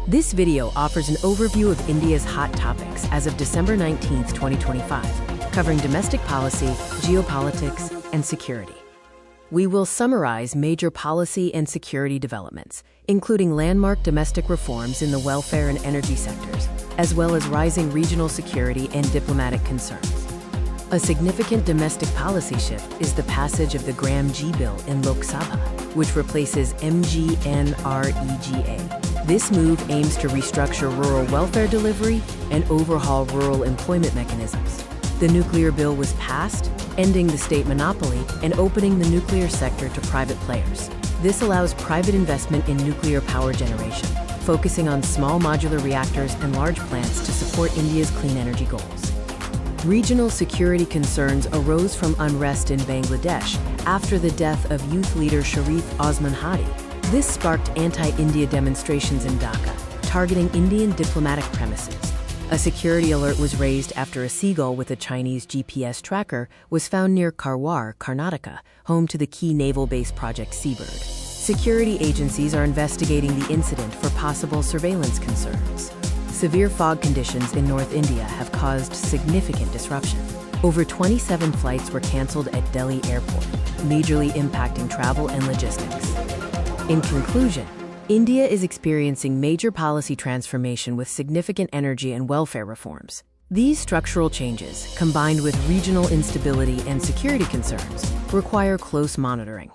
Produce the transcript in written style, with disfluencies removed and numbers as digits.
This video offers an overview of India's hot topics as of December 19, 2025, covering domestic policy, geopolitics, and security. We will summarize major policy and security developments, including landmark domestic reforms in the welfare and energy sectors, as well as rising regional security and diplomatic concerns. A significant domestic policy shift is the passage of the Gram-G bill in Lok Sabha, which replaces MGNREGA. This move aims to restructure rural welfare delivery and overhaul rural employment mechanisms. The nuclear bill was passed, ending the state monopoly and opening the nuclear sector to private players. This allows private investment in nuclear power generation, focusing on small modular reactors and large plants to support India's clean energy goals. Regional security concerns arose from unrest in Bangladesh after the death of youth leader Sharif Osman Hadi. This sparked anti-India demonstrations in Dhaka, targeting Indian diplomatic premises. A security alert was raised after a seagull with a Chinese GPS tracker was found near Karwar, Karnataka, home to the key naval base Project Seabird. Security agencies are investigating the incident for possible surveillance concerns. Severe fog conditions in North India have caused significant disruption. Over 27 flights were cancelled at Delhi Airport, majorly impacting travel and logistics. In conclusion, India is experiencing major policy transformation with significant energy and welfare reforms. These structural changes, combined with regional instability and security concerns, require close monitoring.